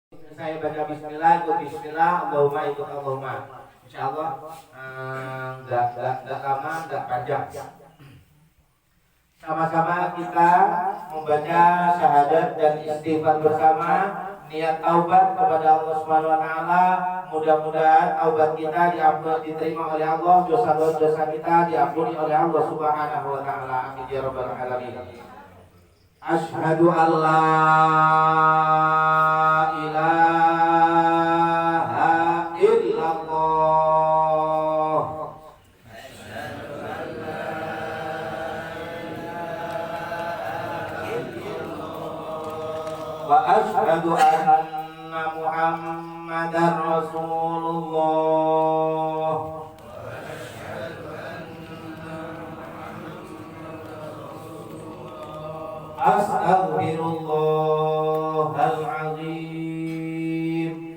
Saya baca bismillah, ikut bismillah, Allahumma ikut Allahumma. Insyaallah enggak lama, enggak panjang. Sama-sama kita membaca syahadat dan istighfar bersama, niat taubat kepada Allah Subhanahu wa taala. Mudah-mudahan taubat kita diterima oleh Allah, dosa-dosa kita diampuni oleh Allah Subhanahu wa taala. Amin ya rabbal alamin. Asyhadu an la ilaha illallah wa asyhadu anna Muhammadar Rasulullah. Astaghfirullahal azim.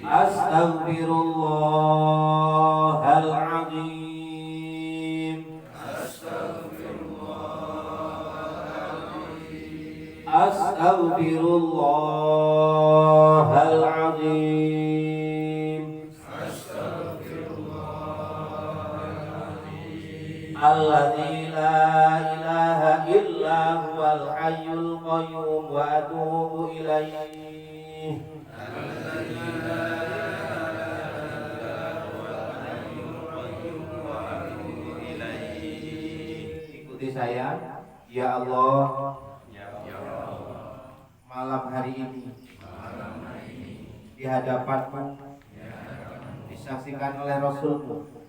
Astaghfirullahal azim. Astaghfirullahal azim. Alladzi la ilaha illa huwal hayyul qayyum wa atubu ilaihi. Ikuti saya. Ya Allah, malam hari ini di hadapanmu disaksikan oleh Rasulmu,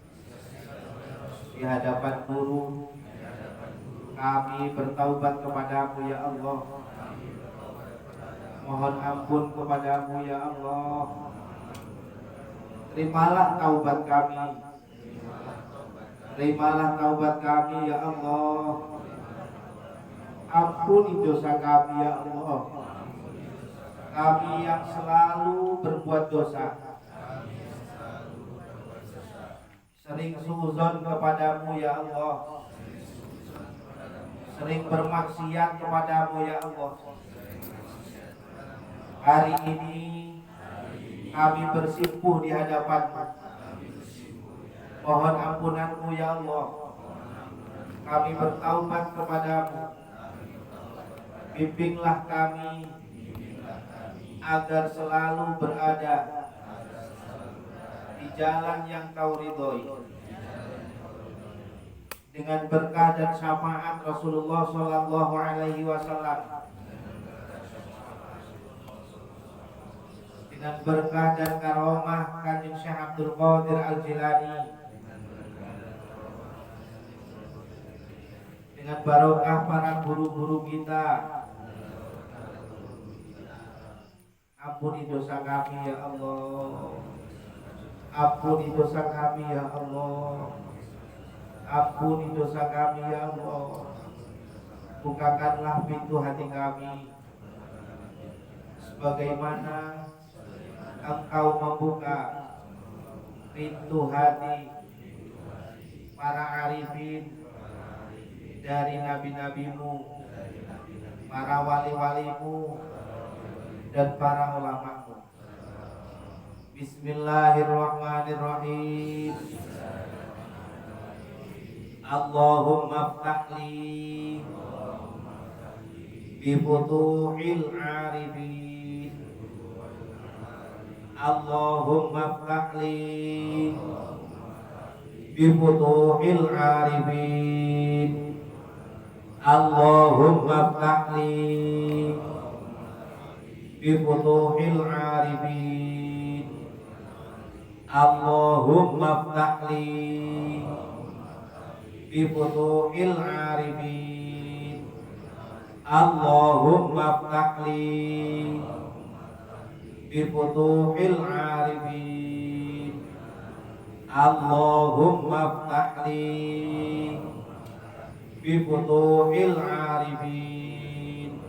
di hadapan guru, kami bertaubat kepadamu ya Allah. Mohon ampun kepadamu ya Allah. Terimalah taubat kami. Terimalah taubat kami ya Allah. Ampuni dosa kami ya Allah. Kami yang selalu berbuat dosa, sering suudzon kepadamu ya Allah, sering bermaksiat kepadamu ya Allah. Hari ini kami bersimpuh di hadapanmu. Mohon ampunanmu ya Allah. Kami bertaubat kepadamu. Bimbinglah kami agar selalu berada di jalan yang kau ridhoi, dengan berkah dan syafaat Rasulullah Sallallahu Alaihi Wasallam, dengan berkah dan karomah Kanjeng Syekh Abdul Qadir Al-Jilani, dengan barokah para guru-guru kita. Ampuni dosa kami ya Allah. Ampuni dosa kami ya Allah. Ampuni dosa kami ya Allah. Bukakanlah pintu hati kami sebagaimana Engkau membuka pintu hati para arifin dari nabi-nabimu, para wali-walimu, dan para ulamamu. Bismillahirrahmanirrahim. Allahumma ftahli bi futuhil arifin. Allahumma ftahli bi futuhil arifin. Allahumma ftahli bi futuhil arifin. Allahumma ftahli bi futuhil arifin. Allahumma ftahli bi futuhil arifin. Allahumma ftahli bi futuhil arifin.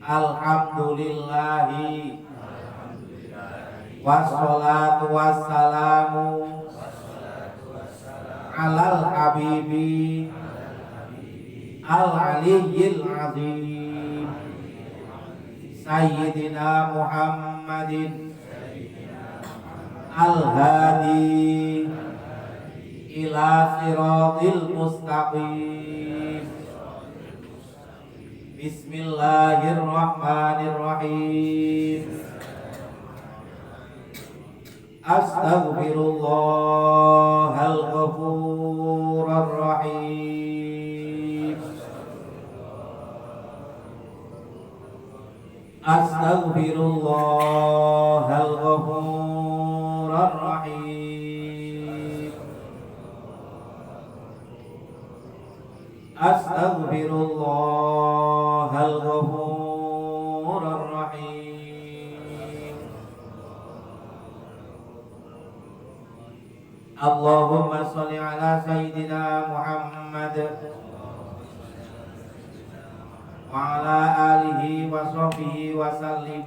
Alhamdulillahi wassalatu wassalamu alal habibi al-aliyyil azim sayyidina Muhammadin al-hadi ila siratil mustaqim. Bismillahirrahmanirrahim. Astaghfirullahal ghafurur rahim. Astaghfirullahal ghafurur rahim. Astaghfirullahal ghafurur rahim. Allahumma sholli ala sayyidina Muhammad wa ala alihi wa sahbihi wa sallim.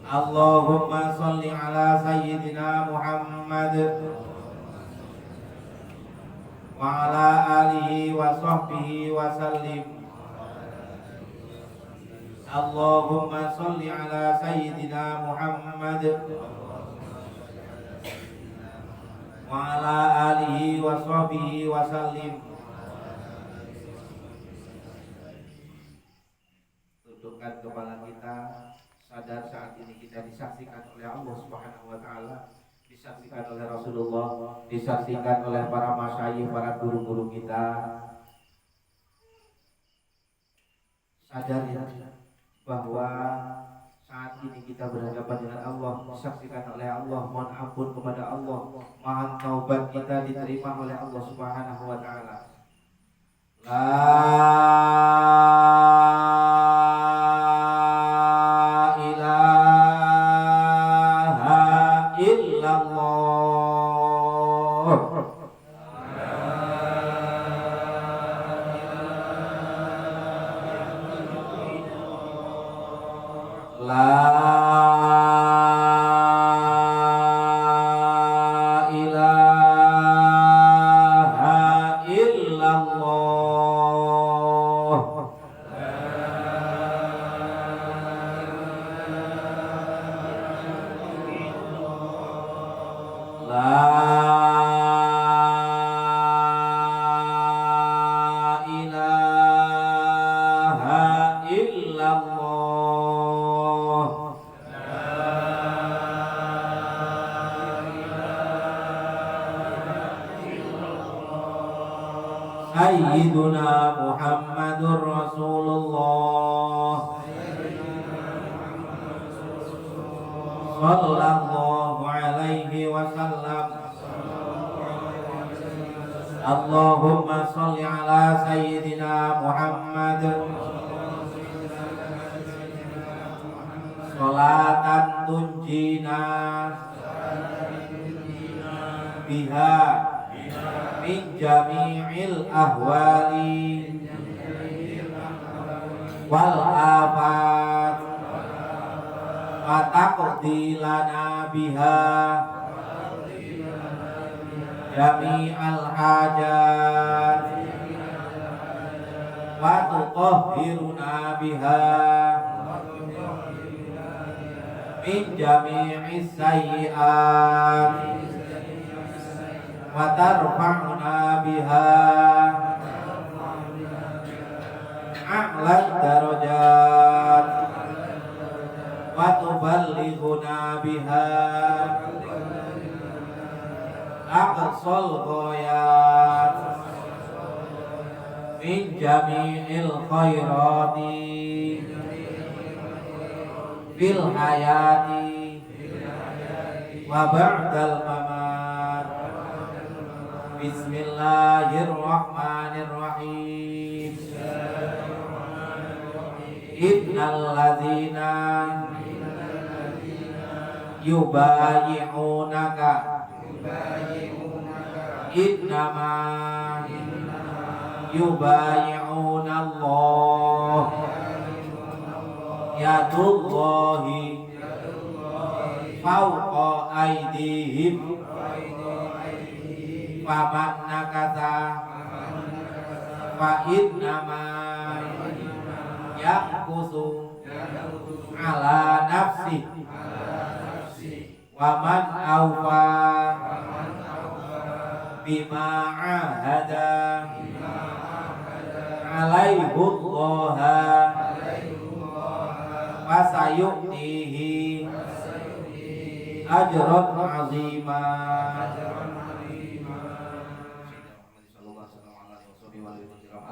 Allahumma sholli ala sayyidina Muhammad wa ala alihi wa sahbihi wa sallim. Allahumma sholli ala sayyidina Muhammad wa ala alihi wa sahbihi wa sallim. Tundukkan kepala kita, sadar saat ini kita disaksikan oleh Allah Subhanahu wa taala, disaksikan oleh Rasulullah, disaksikan oleh para masyayikh, para guru-guru kita. Sadar ya bahwa saat ini kita berhadapan dengan Allah, disaksikan oleh Allah, mohon ampun kepada Allah, mohon taubat kita diterima oleh Allah Subhanahu wa taala. La ilaha illallah. La ilaha illallah. La ilaha illallah. Sayyiduna Muhammadur Rasulullah sallallahu alaihi wasallam. Allahumma sholli ala sayyidina Muhammad sholatan tunjina biha min jami'il ahwali wal afat wa taqdi lana biha jami'al hajat wa tutahhiruna biha min jami'is sayyi'at wa tarfa'una biha a'la darajat wa tuballighuna biha aqsal ghayat min jami'il khairati fil hayati wa ba'dal mamat. Bismillahirrahmanirrahim. Innal ladzina yubayi'unaka innama yubayi'una Allah yadullahi fawqa aydihim faman nakatha fa innama yaqqusu ala nafsi wa man awfa bima ahada alaihullaha fasayu'tihi ajran azima.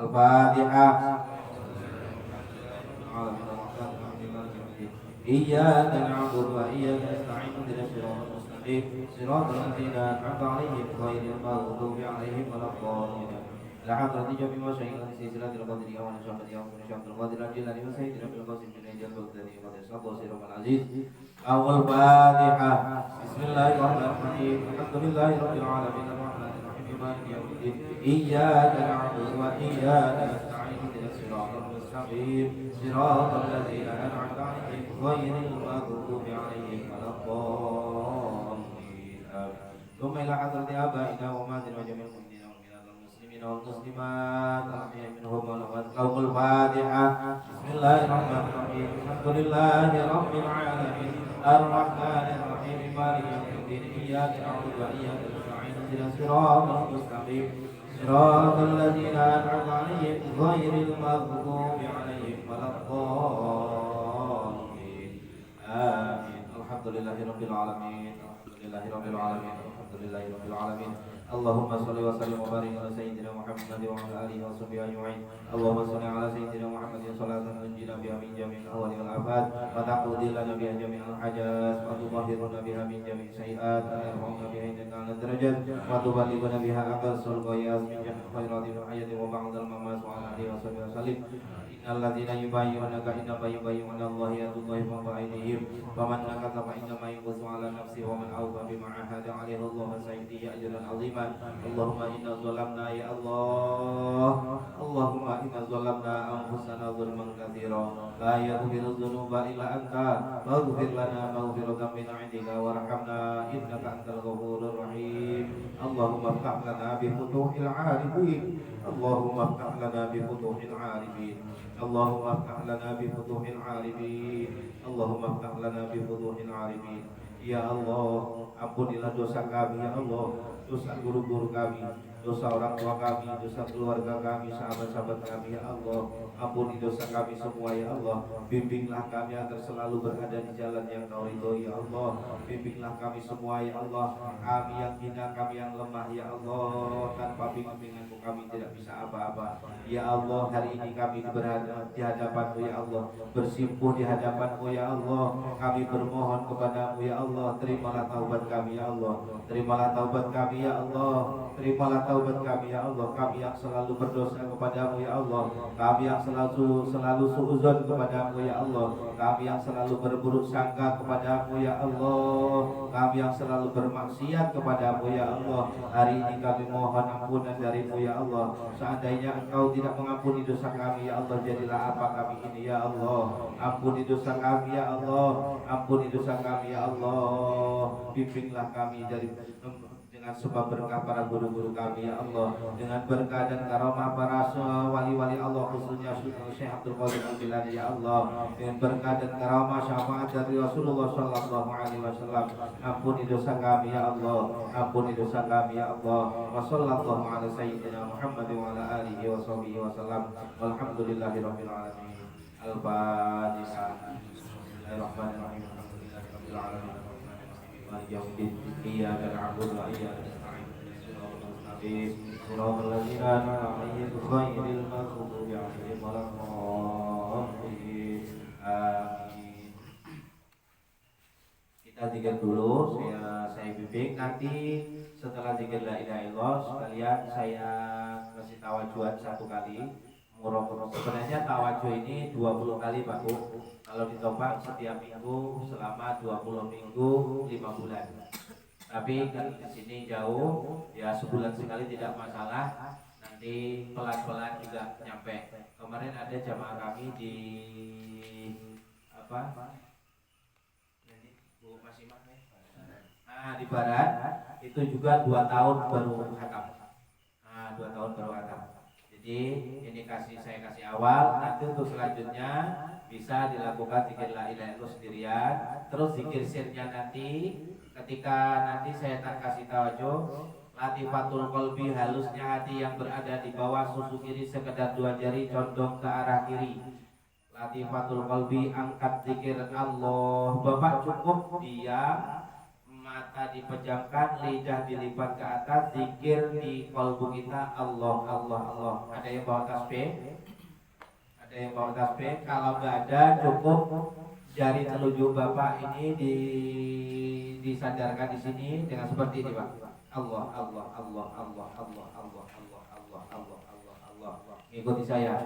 Al-Fatihah. Iyyaka na'budu wa iyyaka nasta'in ihdinas siratal mustaqim siratal ladzina an'amta 'alaihim ghairil maghdubi 'alaihim waladdallin. La hadrati jami wa syai'an silsilatil qadri wa syafati wa syafil qadri jilani wa sayyidina bil qasim bin ajal baghdadi wa tasabbu siratal aziz. Al-Fatihah. Bismillahirrahmanirrahim. Alhamdulillahirabbil alamin arrahmanir rahim maliki yaumiddin. Iyyaka na'budu wa iyyaka nasta'in ihdinas siratal mustaqim siratal ladzina an'amta 'alaihim ghairil maghdubi 'alaihim waladdallin. Thumma ila hadrati abaina wa umatina wa jami'il mu'minina wal muslimat minhum wal qaumul Fatihah. Bismillahirrahmanirrahim. Alhamdulillahi rabbil alamin arrahmanir rahim maliki yaumiddin. Iyyaka na'budu wa iyyaka nasta'in ihdinas siratal mustaqim siratal ladzina an'amta 'alaihim ghairil maghdubi 'alaihim waladdallin. Amin. Alhamdulillahirabbil alamin. Alhamdulillahirabbil alamin. Alhamdulillahirabbil alamin. Allahumma shalli wa sallim wa barik ala sayyidina Muhammad wa ala alihi wa sahbihi ajma'in. Allahumma shalli ala sayyidina Muhammadin salatan tunjina biha min jami'il ahwali wal afat wa taqdi lana biha jami'al hajat wa tutahhiruna biha min jami'i sayyi'at wa yarhamna biha innaka 'alal darajat wa tuballighuna biha aqsal ghayat min jami'il khairati wa hayati wa ba'dal mamat wa ala alihi wa sahbihi wasallim. Innalladzina yubayyi'unaka innama yubayyi'una Allaha yadullahi fawqa aydihim faman nakatha fa innama yanqusu 'ala nafsihi wa man awfa bima 'ahada 'alaihi Allahu sayyidihi ajran 'azima. Allahumma inna zalamna ya Allah. Allahumma inna zalamna anfusana zulman katsira la yaghfiru dzunuba illa anta faghfir lana maghfiratan min 'indika warhamna innaka antal ghafurur rahim. Allahumma iftah lana bi futuhil 'arifin. Allahumma iftah lana bi futuhil 'arifin. Allahumma iftah lana bi futuhil 'arifin. Allahumma iftah lana bi futuhil 'arifin. Ya Allah, ampunilah dosa kami ya Allah, dosa guru-guru kami, dosa orang tua kami, dosa keluarga kami, sahabat-sahabat kami ya Allah. Ampuni dosa kami semua ya Allah. Bimbinglah kami agar selalu berada di jalan yang Kau ridhoi ya Allah. Bimbinglah kami semua ya Allah. Kami yang hina, kami yang lemah ya Allah. Tanpa bimbingan-Mu kami tidak bisa apa-apa. Ya Allah, hari ini kami berada di hadapan-Mu ya Allah, bersimpuh di hadapan-Mu ya Allah. Kami bermohon kepada-Mu ya Allah. Terimalah taubat kami ya Allah. Terimalah taubat kami ya Allah. Terimalah taubat kami ya Allah. Kami yang selalu berdosa kepada-Mu ya Allah. Kami yang selalu suudzon kepada-Mu ya Allah. Kami yang selalu berburuk sangka kepada-Mu ya Allah. Kami yang selalu bermaksiat kepada-Mu ya Allah. Hari ini kami mohon ampunan dari-Mu ya Allah. Seandainya Engkau tidak mengampuni dosa kami ya Allah, jadilah apa kami ini ya Allah. Ampuni dosa kami ya Allah. Ampuni dosa kami ya Allah. Bimbinglah kami dengan sebab berkah para guru-guru kami ya Allah, dengan berkah dan karamah para wali-wali Allah, khususnya Syekh Abdul Qadir Al-Jilani ya Allah, dengan berkah dan karamah syafaat dari Rasulullah sallallahu alaihi wasallam. Ampuni dosa kami ya Allah. Ampuni dosa kami ya Allah. Wa sallallahu ala sayyidina Muhammad wa ala alihi wa sahbihi wasallam. Walhamdulillahirabbil alamin. Al-Fatihah. Bismillahirrahmanirrahim. Alhamdulillahirabbil alamin. Yaumiddin. Iyyaka na'budu wa iyyaka nasta'in. Shiratal ladzina an'amta 'alaihim ghairil maghdubi 'alaihim waladdallin. Amin. Kita zikir dulu, saya bimbing. Nanti setelah zikir la ilaha illallah sekalian saya kasih tawajuan satu kali. Sebenarnya tawajuh ini 20 kali Pak Bu. Kalau ditopang setiap minggu selama 20 minggu 5 bulan. Tapi kan di sini jauh, ya sebulan sekali tidak masalah. Nanti pelan-pelan juga nyampe. Kemarin ada jamaah kami di Bu Masimah. Di Barat itu juga 2 tahun baru khatam. 2 tahun baru khatam. Jadi ini saya kasih awal. Nanti untuk selanjutnya bisa dilakukan zikir la ilaha illallah sendirian. Terus zikir sirnya nanti ketika nanti saya tak kasih tawajuh, latifatul qalbi, halusnya hati yang berada di bawah susu kiri sekedar 2 jari condong ke arah kiri. Latifatul qalbi, angkat zikir Allah. Bapak cukup diam, mata dipejamkan, lidah dilipat ke atas, zikir di kalbu kita Allah Allah Allah. Ada yang bawa tasbih? Ada yang bawa tasbih? Kalau nggak ada, cukup jari telunjuk Bapak ini disandarkan di sini dengan seperti ini, Pak. Allah Allah Allah Allah Allah Allah Allah Allah Allah Allah Allah. Ikuti saya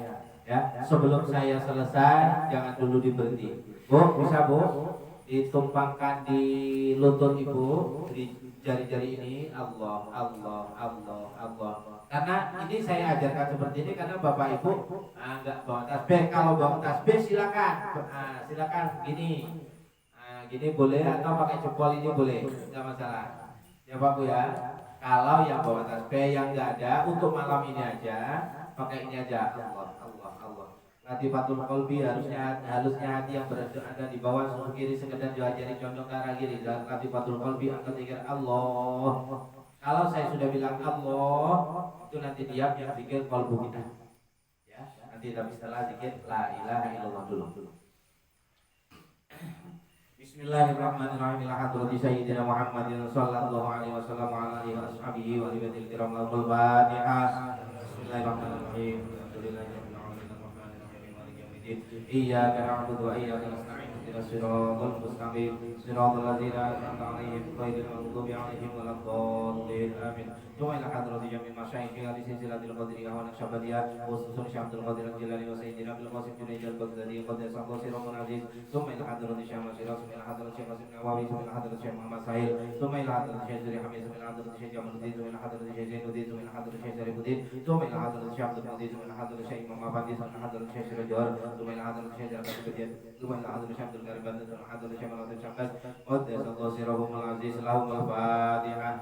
ya. Sebelum saya selesai, jangan dulu diberhenti. Bu, bisa Bu? Ditumpangkan di lutut ibu, di jari-jari ini Allah Allah Allah Allah. Karena ini saya ajarkan seperti ini karena bapak ibu enggak bawa tasbih. Kalau bawa tasbih silakan, silakan gini, gini boleh atau pakai jempol ini boleh, nggak masalah. Ya Pak Bu ya. Kalau yang bawa tasbih yang nggak ada untuk malam ini aja, pakai ini aja Allah Allah Allah. Latifatul qalbi, halusnya hati yang berada di bawah susu kiri sekedar 2 jari condong ke arah kiri. Latifatul qalbi, angkat zikir Allah. Kalau saya sudah bilang Allah, itu nanti diam yang zikir qalbu kita. Ya, nanti tapi setelah zikir la ilaha illallah dulu. Bismillahirrahmanirrahim. Alhamdulillahi sayyidina Muhammadin sallallahu alaihi wasallam wa alihi wa ashabihi wa alihi kiram al-Fatihah. Bismillahirrahmanirrahim. Iyyaka na'budu wa iyyaka nasta'in ihdinas siratal mustaqim siratal ladzina an'amta 'alaihim ghairil maghdubi 'alaihim waladdallin amin. Wa ila hadrati jami'il masyayikh fi silsilatil qadiriyah wa naqsyabandiyah khususan Syekh Abdul Qadir Al-Jilani wa sayyidina Abdul Qasim Junaid al-Baghdadi qaddasallahu sirrahul aziz. Thumma ila hadrati Syekh Masira, thumma ila hadrati Syekh Qasim Nawawi, thumma ila hadrati Syekh Muhammad Sahil, thumma ila hadrati Syekh Zuri Hamid, thumma ila hadrati Syekh Jamaluddin, thumma ila hadrati Syekh Zainuddin, thumma ila hadrati Syekh Zarifuddin, thumma ila hadrati Syekh Abdul Qadir, thumma ila hadrati Syekh Imam Abadi, thumma ila hadrati Syekh Sirajul, thumma ila hadrati Syekh Jabir Badian, thumma ila hadrati Syekh Abdul Karim Bandan, thumma ila hadrati Syekh Malatif Syakkas, qaddasallahu sirrahul aziz. Lahumul Fatihah.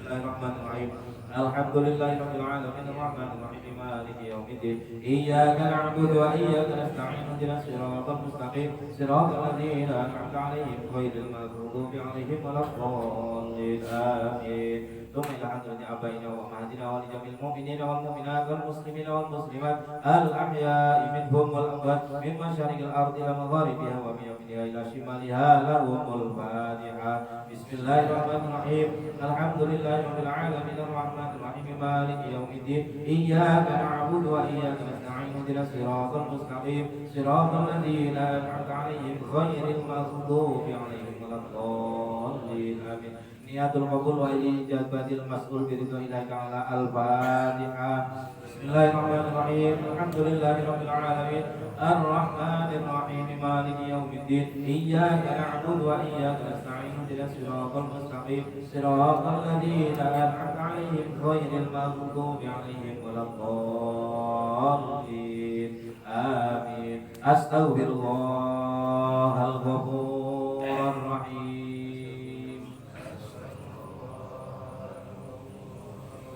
Bismillahirrahmanirrahim. Alhamdulillahirabbil alamin arrahmanir rahim maliki yaumiddin. Iyyaka na'budu wa iyyaka nasta'in ihdinas siratal mustaqim siratal ladzina an'amta 'alaihim ghairil maghdubi 'alaihim waladdallin amin. ثم إلى حضرة آبائنا وأمهاتنا ولجميع المؤمنين والمؤمنات والمسلمين والمسلمات الأحياء منهم والأموات من مشارق الأرض إلى مغاربها ومن يمينها إلى شمالها لهم الفاتحة. بسم الله الرحمن الرحيم. الحمد لله رب العالمين الرحمن الرحيم مالك يوم الدين. إياك نعبد وإياك نستعين اهدنا الصراط المستقيم صراط الذين أنعمت عليهم غير المغضوب عليهم ولا الضالين آمين. Niyatul qabul wa ijabatil mas'ul biridho ilahi ta'ala. Al-Fatihah. Bismillahirrahmanirrahim. Alhamdulillahirabbil alamin arrahmanir rahim maliki yaumiddin. Iyyaka na'budu wa iyyaka nasta'in ihdinas siratal mustaqim siratal ladzina an'amta 'alaihim ghairil maghdubi 'alaihim waladdallin amin. Astaghfirullahal ghafurur rahim.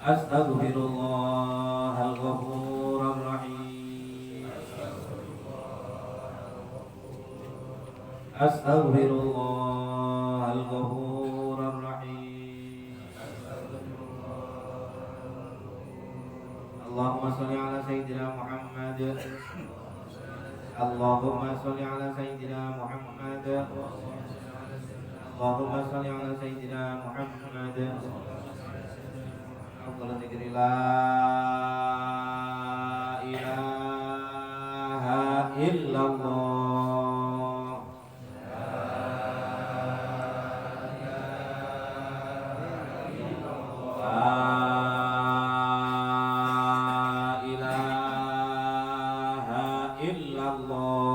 Astaghfirullahal ghafurur rahim. Astaghfirullahal ghafurur rahim. Allahumma shalli ala sayyidina Muhammad. Allahumma shalli ala sayyidina Muhammad. Allahumma shalli ala sayyidina Muhammad. Alhamdulillah dzikri la ilaha illallah. La ilaha illallah.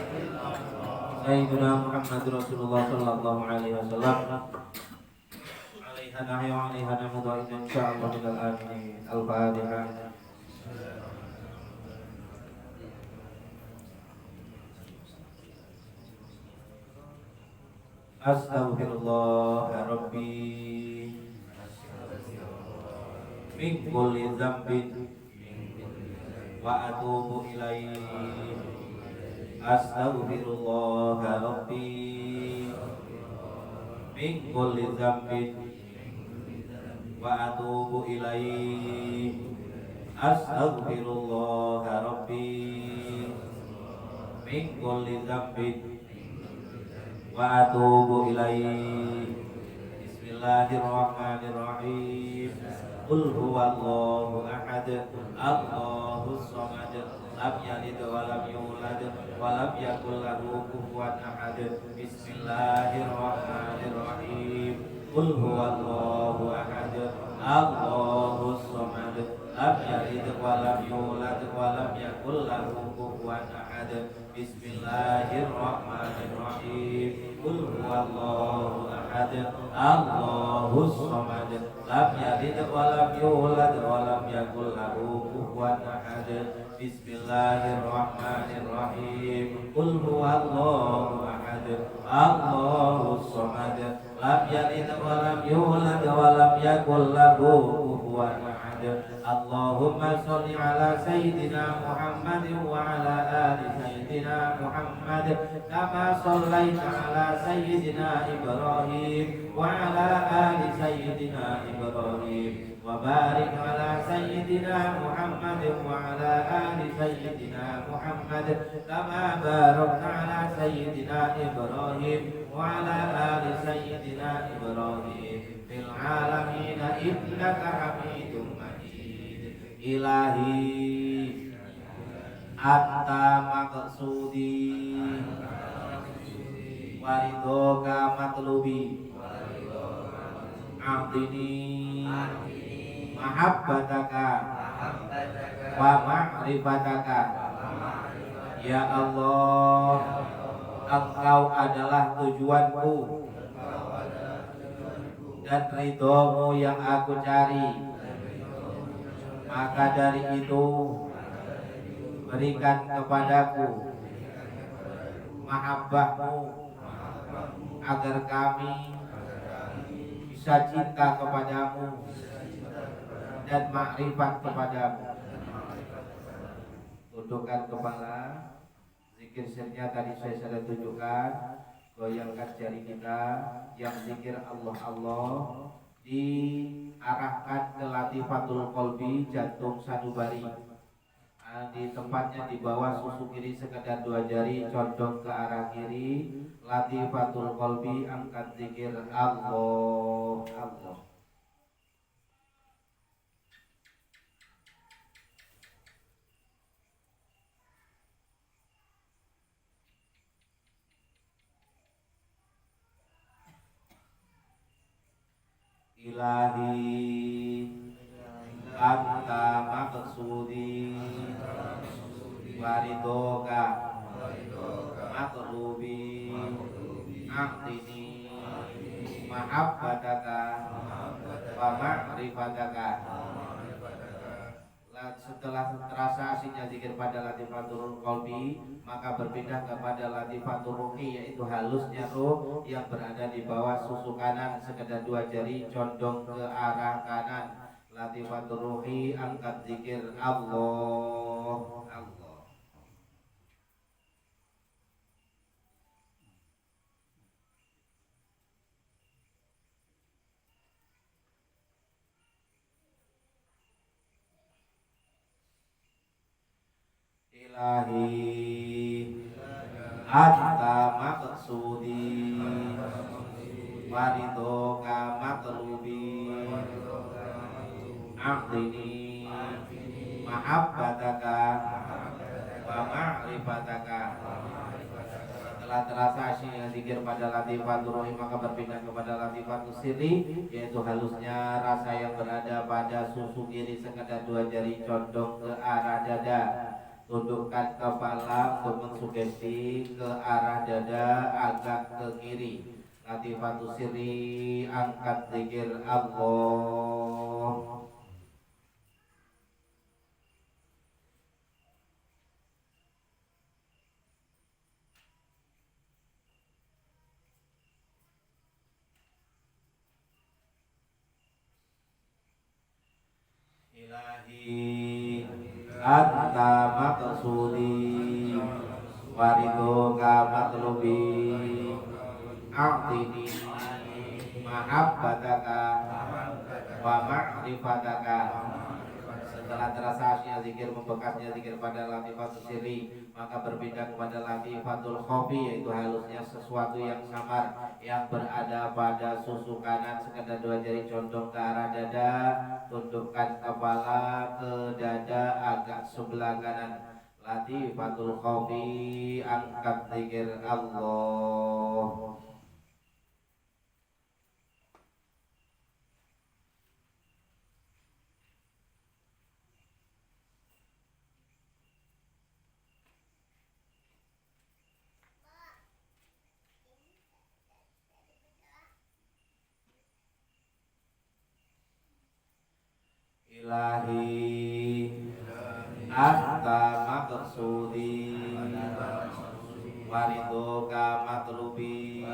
Muhammad Rasulullah sallallahu alaihi wasallam. Alaiha nahyu alaiha namudu insyaallah minal amin. Al-Fatihah. Astaghfirullah Rabbi min kulli dzambin wa atubu ilaihi. Astaghfirullah Rabbi min kulli dzambin wa atubu ilaihi. Astaghfirullah Rabbi min kulli dzambin wa atubu ilaihi. Bismillahirrahmanirrahim. Qul huwallahu ahad, Allahus samad, lam yalid wa lam yulad wa lam yakul lahu kufuwan ahad. Bismillahirrahmanirrahim. Qul huwallahu ahad, Allahus samad, lam yalid wa lam yulad wa lam yakul lahu kufuwan ahad. Bismillahirrahmanirrahim. Qul huwallahu ahad, Allahus samad, lam yalid wa lam yulad wa lam yakul lahu kufuwan ahad. Bismillahirrahmanirrahim. Qul huwallahu ahad, Allahus samad, lam yalid wa lam yulad wa lam yakul lahu kufuwan ahad. Allahumma sholli ala sayyidina Muhammadin wa ala ali sayyidina Muhammad kama shallaita ala sayyidina Ibrahim wa ala ali sayyidina Ibrahim wa barik ala sayyidina Muhammadin wa ala ali sayyidina Muhammad kama barakta ala sayyidina Ibrahim wa ala ali sayyidina Ibrahim fil alamin innaka Hamidum Ilahi anta maqsudi waridoka matlubi amdini mahabbataka wa ma'rifataka. Ya Allah, Engkau adalah tujuanku dan ridhomu yang aku cari. Maka dari itu berikan kepadaku mahabbahmu agar kami bisa cinta kepadamu dan makrifat kepadamu. Tundukkan kepala. Zikir sirnya tadi saya sudah tunjukkan. Goyangkan jari kita. Yang zikir Allah Allah diarahkan ke latifatul qalbi, jantung sanubari. Di tempatnya di bawah susu kiri sekedar 2 jari, condong ke arah kiri. Latifatul qalbi, angkat zikir Allah Allah. Ilahi anta maqsudi waridoka matlubi aqtini mahabbataka wa ma'rifataka. Setelah terasa aslinya zikir pada latifatul qalbi, maka berpindah kepada latifatul ruhi, yaitu halusnya ruh yang berada di bawah susu kanan, sekedar 2 jari condong ke arah kanan. Latifatul ruhi, angkat zikir Allah Allah. Ilahi anta maqsudi waridoka matlubi aqtini mahabbataka wa ma'rifataka. Setelah terasa asyiknya zikir pada latifatul ruhi, maka berpindah kepada latifatul sirri, yaitu halusnya rasa yang berada pada susu kiri sekedar 2 jari condong ke arah dada. tundukkan kepala untuk mensugesti ke arah dada agak ke kiri. Latifatu sirri, angkat zikir Allah. Ilahi anta maqsudi wariduka matlubi a'tini mahabbataka wa ma'rifataka. Setelah terasa asyiknya zikir, membekasnya zikir pada latifatul sirri, maka berpindah kepada latifatul khofi, yaitu halusnya sesuatu yang samar yang berada pada susu kanan sekedar 2 jari condong ke arah dada. Tundukkan kepala ke dada agak sebelah kanan. Latifatul khofi, angkat zikir Allah. Ilahi anta maqsudi wariduka matlubi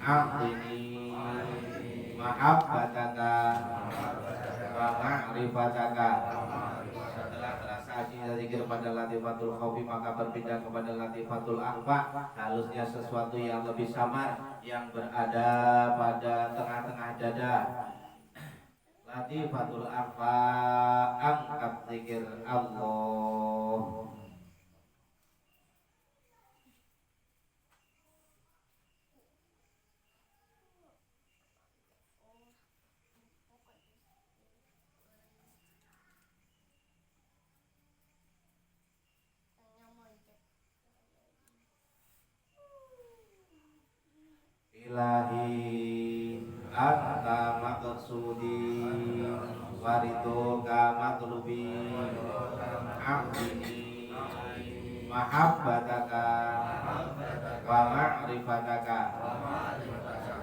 a'tini mahabbataka wa ma'rifataka. Setelah terasa asyiknya zikir pada latifatul khofi, maka berpindah kepada latifatul akhfa, halusnya sesuatu yang lebih samar yang berada pada tengah-tengah dada. Latifatul akhfa, angkat zikir Allah. Ilahi anta maqsudi wariduka matlubi a'tini mahabbataka wa ma'rifataka.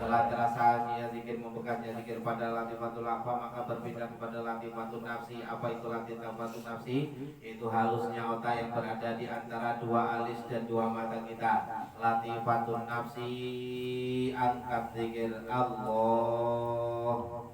Setelah terasa zikir, membekasnya zikir pada latifatul akhfa, maka berpindah kepada latifatul nafsi. Apa itu latifatul nafsi? Itu halusnya otak yang berada di antara 2 alis dan 2 mata kita. Latifatul nafsi, angkat zikir Allah.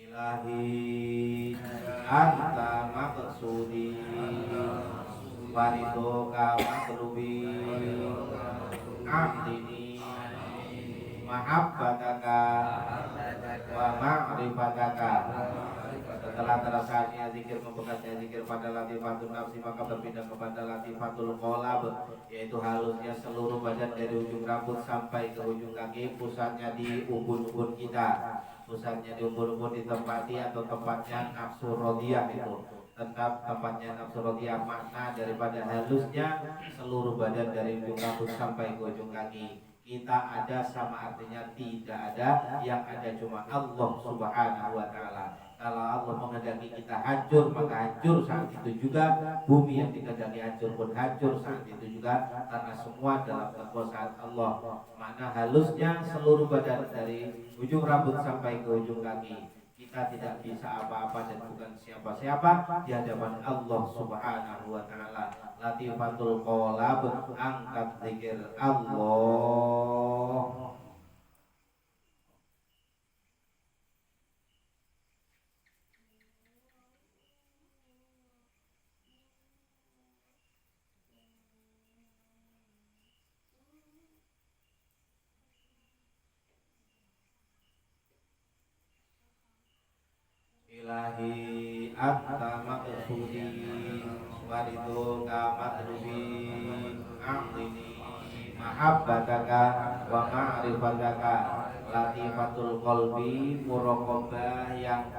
Ilahi anta maqsudi wariduka matlubi a'tini mahabbataka wa ma'rifataka. Setelah terasa asyiknya zikir, membekasnya zikir pada latifatul nafsi, maka berpindah kepada latifatul qalab, yaitu halusnya seluruh badan dari ujung rambut sampai ke ujung kaki. Pusatnya di ubun-ubun kita. Pusatnya di ubun-ubun ditempati atau tempatnya nafsu rodiyah itu. Tetap tempatnya nafsu rodiyah, makna daripada halusnya seluruh badan dari ujung rambut sampai ke ujung kaki. Kita ada sama artinya tidak ada, yang ada cuma Allah Subhanahu wa ta'ala. Kalau Allah menghendaki kita hancur, maka hancur saat itu juga. Bumi yang dikehendaki hancur pun hancur saat itu juga, karena semua dalam kekuasaan Allah. Makna halusnya seluruh badan dari ujung rambut sampai ke ujung kaki. Kita tidak bisa apa-apa dan bukan siapa-siapa di hadapan Allah Subhanahu wa ta'ala. Latifatul qalab, angkat zikir Allah. Ilahi anta maqsudi wariduka matlubi a'tini mahabbataka wa ma'rifataka. latifatul qalbi, muraqabah yang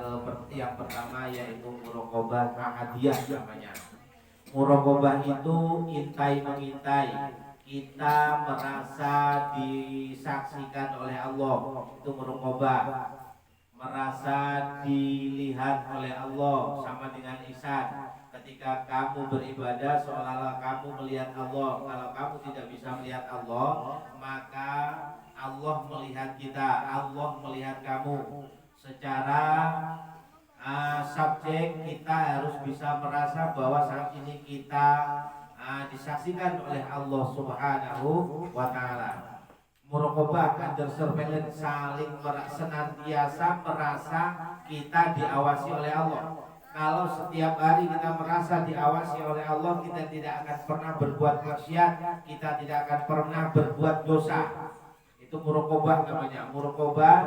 pertama yaitu muraqabah ahadiyah namanya. Muraqabah itu intai mengintai, kita merasa disaksikan oleh Allah, itu muraqabah. Merasa dilihat oleh Allah sama dengan ihsan. Ketika kamu beribadah seolah-olah kamu melihat Allah. Kalau kamu tidak bisa melihat Allah, maka Allah melihat kita, Allah melihat kamu. Secara subjek kita harus bisa merasa bahwa saat ini kita disaksikan oleh Allah Subhanahu wa taala. Muraqabah under surveillance, saling senantiasa merasa kita diawasi oleh Allah. Kalau setiap hari kita merasa diawasi oleh Allah, kita tidak akan pernah berbuat maksiat, kita tidak akan pernah berbuat dosa. Itu muraqabah namanya. Muraqabah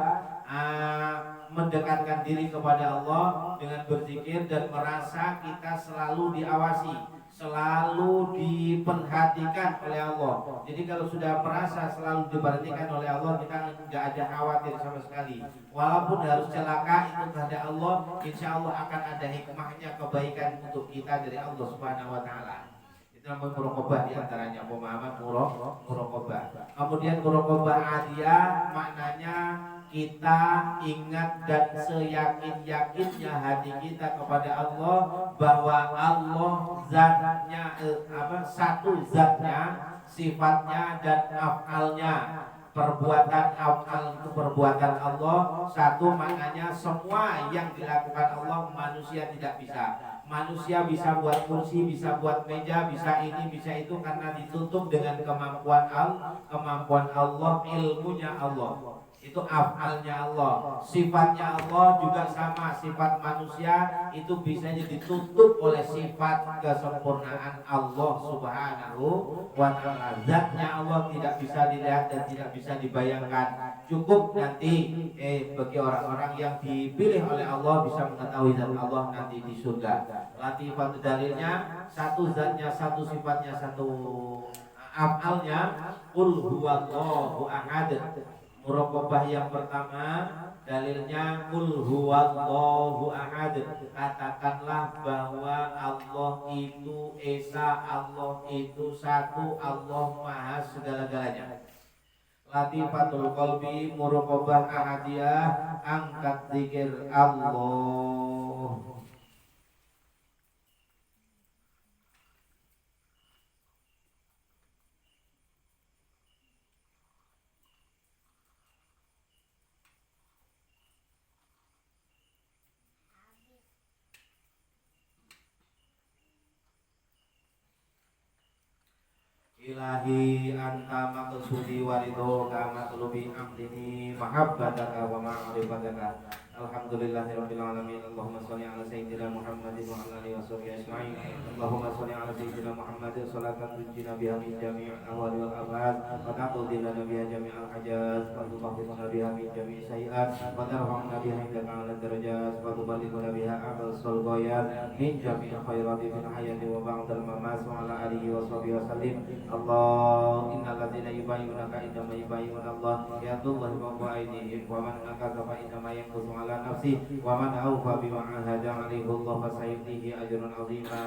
mendekatkan diri kepada Allah dengan berzikir dan merasa kita selalu diawasi, selalu diperhatikan oleh Allah. Jadi kalau sudah merasa selalu diperhatikan oleh Allah, kita nggak ada khawatir sama sekali. Walaupun harus celaka, itu kepada Allah, insya Allah akan ada hikmahnya, kebaikan untuk kita dari Allah Subhanahu Wa Taala. Itu namanya muraqabah, diantaranya pemahaman muraqabah. Kemudian muraqabah adiyah maknanya kita ingat dan seyakin-yakinnya hati kita kepada Allah bahwa Allah zatnya satu zatnya, sifatnya dan afalnya. Perbuatan afal itu perbuatan Allah. Satu maknanya semua yang dilakukan Allah manusia tidak bisa. Manusia bisa buat kursi, bisa buat meja, bisa ini, bisa itu karena ditutup dengan kemampuan Allah, ilmunya Allah. Itu afalnya Allah. Sifatnya Allah juga sama. Sifat manusia itu bisa ditutup oleh sifat kesempurnaan Allah Subhanahu wa ta'ala. Zatnya Allah tidak bisa dilihat dan tidak bisa dibayangkan. Cukup nanti bagi orang-orang yang dipilih oleh Allah bisa mengetahui zat Allah nanti di surga. Latifat dalilnya satu zatnya, satu sifatnya, satu afalnya. Qul huwallahu ahad. Muraqabah yang pertama dalilnya qul huwallahu ahad. Katakanlah bahwa Allah itu esa, Allah itu satu, Allah maha segala-galanya. Latifatul qalbi, muraqabah ahadiyah, angkat zikir Allah. Ilahi anta maqsudi waridho kama tulubi amdini mahabbataka wa ma'rifataka. Alhamdulillahirabbil alamin. Allahumma shalli ala sayyidina Muhammadin wa ala alihi washabihi ajma'in. Allahumma shalli ala sayyidina Muhammadin salatan tunjina biha min jami'il ahwali wal abad wa taqdi lana biha jami'al hajat wa tughfirna biha min jami'i sayyi'at wa tarhamna biha indaka 'ala darajat wa tuballighuna biha aqsal ghayat min jami'il khairati fil hayati wa ba'dal mamat wa ala alihi washabihi wasallim. Allah innal ladzina yubayyunaka innama yubayyuna Allah yadullahi fawqa aydihim wa man nakatha fa innama yanqutu ala nafsi wa man awfa bima ahada alaihi Allah fa sayutihi ajran 'azima.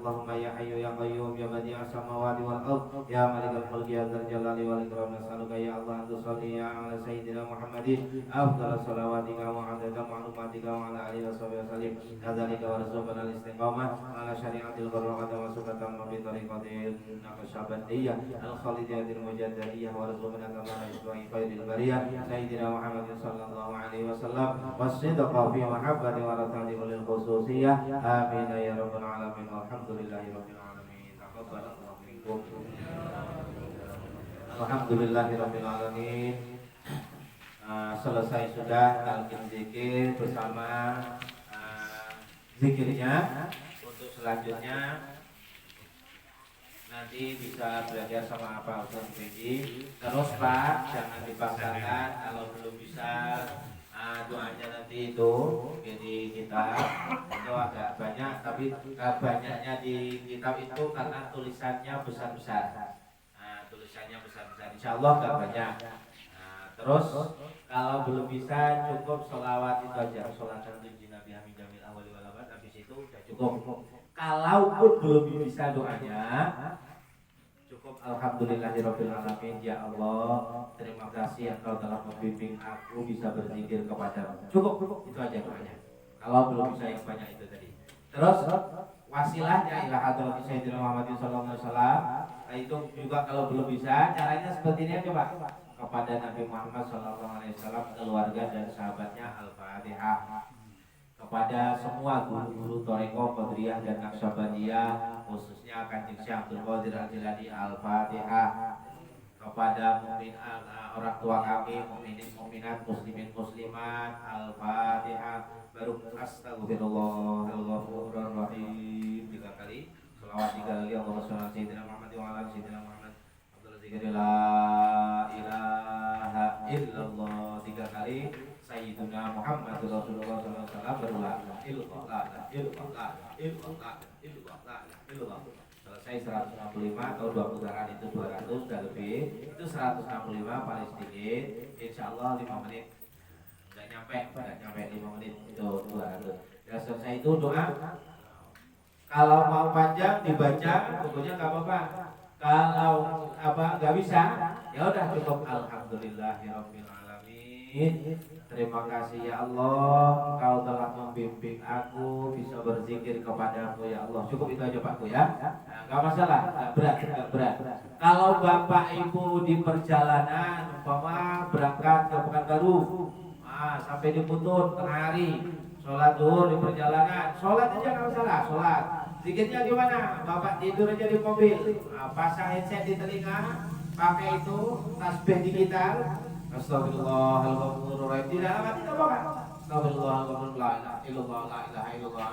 Allahumma ya hayyu ya qayyum ya badi'as samawati wal ardh ya malikal mulki ya dzal jalali wal ikram, nas'aluka ya Allah an tusalli ala sayyidina Muhammadin afdhalus shalawatika wa 'adada ma'lumatika wa ala alihi washabihi wasallim. Kadzalika warzuqna al-istiqamah ala syari'atil qur'an wa sunnatan bi tariqatil naqsyabandiyah al-khalidiyatil mujaddadiyah warzuqna kama isba'i khairil bariyah sayyidina Muhammadin sallallahu alaihi wasallam wasidqa fi mahabbati wa ratali lil khususiyah. Amin ya rabbal alamin. Alhamdulillahirabbil alamin. Taqabbalallahu minkum. Alhamdulillahirabbil alamin. Selesai sudah talqin zikir bersama zikirnya. Untuk selanjutnya nanti bisa belajar sama Pak Ustaz Bedi. Terus Pak, jangan dipaksakan. Kalau belum bisa doanya nanti itu jadi kitab itu agak banyak, tapi banyaknya di kitab itu karena tulisannya besar-besar. Tulisannya besar-besar, insya Allah agak banyak. Terus kalau belum bisa cukup sholawat itu aja, sholatan tuji Nabi Hamid Jamil awali walabat, habis itu udah cukup. Kalaupun belum bisa doanya, cukup alhamdulillahirabbil alamin, ya Allah, terima kasih Engkau telah membimbing aku bisa berzikir kepadamu. Cukup itu aja doanya. Kalau belum bisa yang banyak itu tadi. Terus wasilahnya ila hadrati Sayyidina Muhammadin sallallahu alaihi wasallam. Nah, itu juga kalau belum bisa, caranya seperti ini coba. Kepada Nabi Muhammad sallallahu alaihi wasallam, keluarga dan sahabatnya, Al-Fatihah. Kepada semua guru-guru Thariqah Qadiriyah dan Naqsyabandiyah, khususnya Kanjeng Syekh Abdul Qadir Al-Jilani, Al-Fatihah. Kepada orang tua kami, mukminin mukminat, muslimin muslimat, Al-Fatihah. Baru astagfirullahal ghafurur rahim 3 kali, selawat 3 kali, Allahumma shalli ala sayyidina Muhammad wa ala sayyidina Muhammad. Abdul zikri la ilaha illallah 3 kali, Sayyiduna Muhammad Rasulullah sallallahu alaihi wasallam. Baru la ilaha illallah, la ilaha illallah, la ilaha illallah, la ilaha illallah. Selesai 165 atau 2 putaran itu 200 dan lebih, itu 165 paling sedikit, insyaallah 5 menit. Nggak nyampe 5 menit itu 200. Ya selesai itu doa. Kalau mau panjang dibaca bukunya nggak apa-apa. Kalau nggak bisa, ya udah cukup alhamdulillahirabbil alamin. Terima kasih ya Allah, Engkau telah membimbing aku bisa berzikir kepadamu ya Allah. Cukup itu aja Pakku ya. Nah, nggak masalah, nggak berat. Kalau Bapak Ibu di perjalanan, umpama berangkat ke Pekanbaru, sampai di Putun tengah hari, sholat zuhur di perjalanan, sholat aja nggak masalah, sholat. Zikirnya gimana? Bapak tidur aja di mobil, pasang headset di telinga, pakai itu tasbih di gitar, astagfirullahaladzim, tidak lama tidak apa-apa. Astagfirullahaladzim, la ilaha illallah, la ilaha illallah.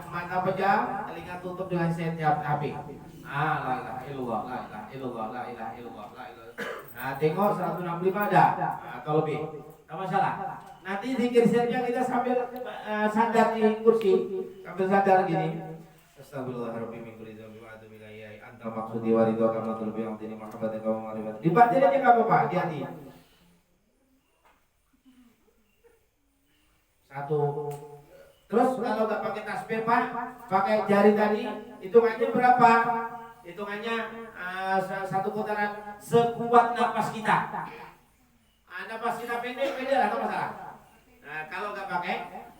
Mata pejam, telinga tutup dengan headset HP. La ilaha illallah, la ilaha illallah, la ilaha illallah, la ilaha. Nah, tengok 165 ada atau lebih. Tidak masalah. Nanti zikir-zikirnya kita sambil sadar di kursi, sambil sadar gini. Astagfirullahaladzim, min kulli dzambin wa atubu ilaihi, anta maqsudi wa ridha kama tulbi amdini Muhammadin kaum marifat. Dibaca aja enggak apa-apa, hati-hati. 1. Terus kalau enggak pakai tasbih Pak, pakai jari tadi, hitungannya berapa? Hitungannya 1 putaran sekuat napas kita. Napas kita pendek lah, enggak masalah. Nah, kalau nggak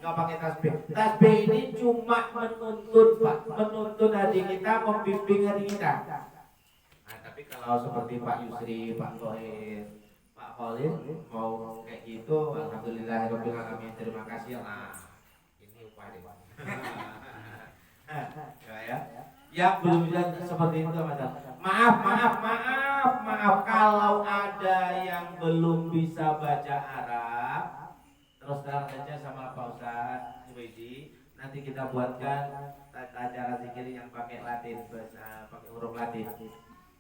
pakai tasbih. Tasbih ini cuma menuntun hati kita, membimbing hati kita. Nah, tapi kalau seperti Pak Yusri, Pak Tohir, Pak Khalid mau kayak gitu, alhamdulillahirabbil alamin, terima kasih lah. Ini upah deh. Ya. Yang belum bisa seperti itu maaf kalau ada yang belum bisa baca Arab, terus terang saja sama Pak Ustadz Zubaidi, nanti kita buatkan acara zikir yang pakai Latin, pakai huruf Latin.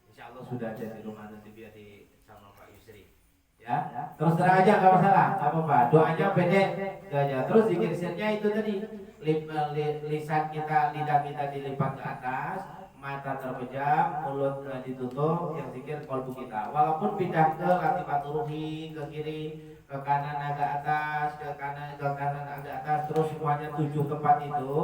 Insya Allah sudah ada di rumah, nanti biar di sama Pak Yusri. Ya, terus terang aja nggak masalah, nggak apa-apa. Doanya pendek aja. Terus zikir-zikirnya itu tadi, lisan kita, lidah kita dilipat ke atas, mata terpejam, mulut ditutup, yang zikir kalbu kita. Walaupun pindah ke latifatul ruhi, ke kiri, ke kanan agak atas, ke kanan agak atas, terus semuanya 7 tempat itu.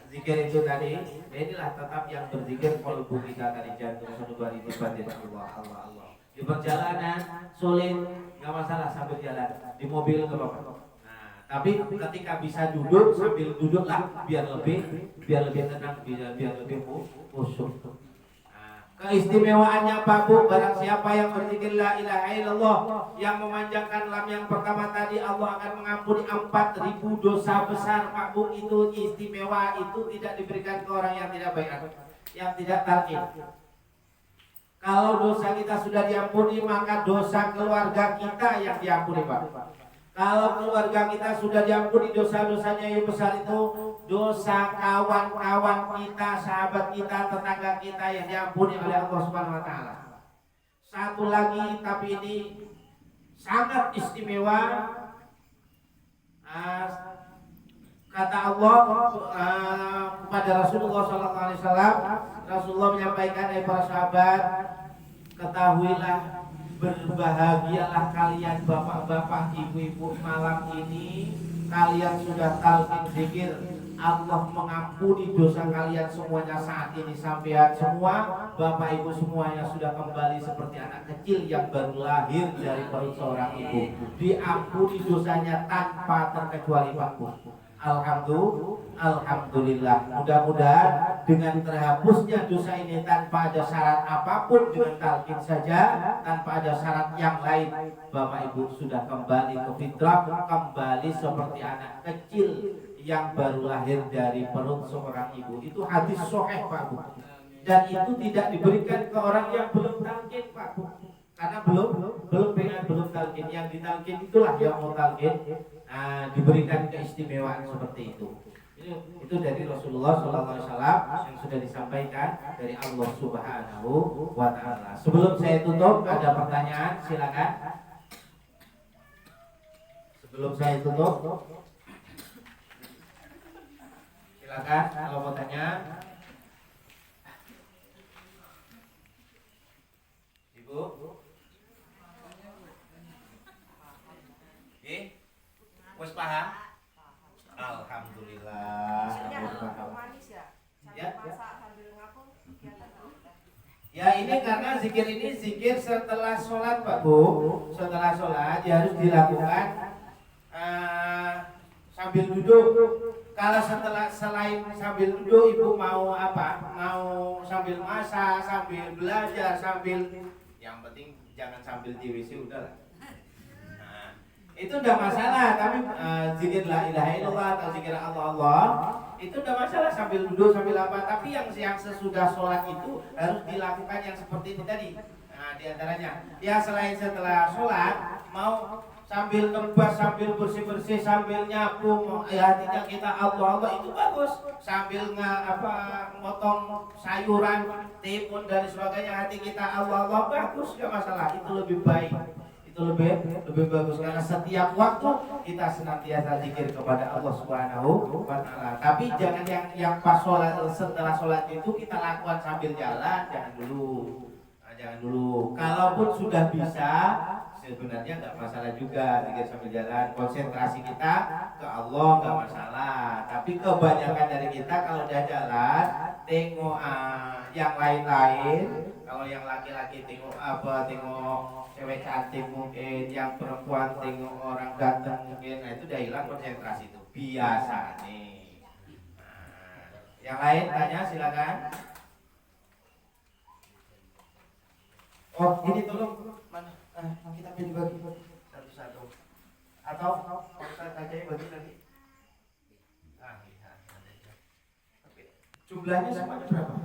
Zikir itu tadi, inilah tetap yang berzikir kalbu kita tadi, jantung sanubari di batin Allah. Di perjalanan sulit, nggak masalah sambil jalan, di mobil nggak apa-apa. Tapi ketika bisa duduk, sambil duduklah biar lebih tenang, biar lebih khusyuk. Keistimewaannya Pak Bu, barang siapa yang berzikir la ilaha illallah, yang memanjangkan lam yang pertama tadi, Allah akan mengampuni 4.000 dosa besar Pak Bu. Itu istimewa, itu tidak diberikan ke orang yang tidak baik, yang tidak talqin. Kalau dosa kita sudah diampuni, maka dosa keluarga kita yang diampuni Pak. Kalau keluarga kita sudah diampuni dosa-dosanya yang besar itu, dosa kawan-kawan kita, sahabat kita, tetangga kita yang diampuni oleh Allah Subhanahu wa taala. Satu lagi, tapi ini sangat istimewa. Kata Allah kepada Rasulullah SAW, Rasulullah menyampaikan, para sahabat, ketahuilah Berbahagialah kalian bapak-bapak, ibu-ibu, malam ini kalian sudah talqin zikir. Allah mengampuni dosa kalian semuanya saat ini. Sampean semua, bapak ibu semuanya sudah kembali seperti anak kecil yang baru lahir dari perut seorang ibu. Diampuni dosanya tanpa terkecuali Pak. Alhamdulillah. Mudah-mudahan dengan terhapusnya dosa ini tanpa ada syarat apapun, dengan talqin saja, tanpa ada syarat yang lain, bapak ibu sudah kembali ke fitrah, kembali seperti anak kecil yang baru lahir dari perut seorang ibu. Itu hadis sahih Pak Bu. Dan itu tidak diberikan ke orang yang belum talqin Pak Bu. Karena belum talqin. Yang ditalqin itulah yang mau talqin. Diberikan keistimewaan seperti itu. Itu dari Rasulullah SAW yang sudah disampaikan dari Allah Subhanahu wa Ta'ala. Sebelum saya tutup, ada pertanyaan, silakan. Sebelum saya tutup, silakan kalau mau tanya. Ibu. Wes paham? Alhamdulillah. Ya ini karena zikir ini zikir setelah sholat Pak Bu. Setelah sholat ya harus dilakukan sambil duduk. Kalau selain sambil duduk ibu mau apa? Mau sambil masak, sambil belajar, sambil, yang penting jangan sambil di WC udahlah. Itu udah masalah, tapi zikir la ilaha illallah atau zikir Allah itu udah masalah sambil duduk sambil apa, tapi yang sesudah sholat itu harus dilakukan yang seperti ini tadi. Di antaranya ya selain setelah sholat mau sambil ngebas, sambil bersih-bersih, sambil nyapu, ya hatinya kita Allah itu bagus. Sambil motong sayuran, timun dan sebagainya, hati kita Allah bagus, gak masalah, itu lebih baik. Itu lebih bagus karena setiap waktu kita senantiasa zikir kepada Allah Subhanahu wa Ta'ala. Tapi jangan yang pas sholat, setelah sholat itu kita lakukan sambil jalan, jangan dulu. Kalaupun sudah bisa, sebenarnya nggak masalah juga zikir sambil jalan. Konsentrasi kita ke Allah nggak masalah. Tapi kebanyakan dari kita kalau udah jalan tengok yang lain-lain. Kalau yang laki-laki tengok cewek cantik mungkin, yang perempuan tengok orang ganteng mungkin, nah itu udah hilang konsentrasi itu biasa nih. Yang lain tanya silakan. Oh ini tolong mana? Kita bagi satu-satu. Atau saya aja bagi tadi. Jumlahnya semuanya berapa?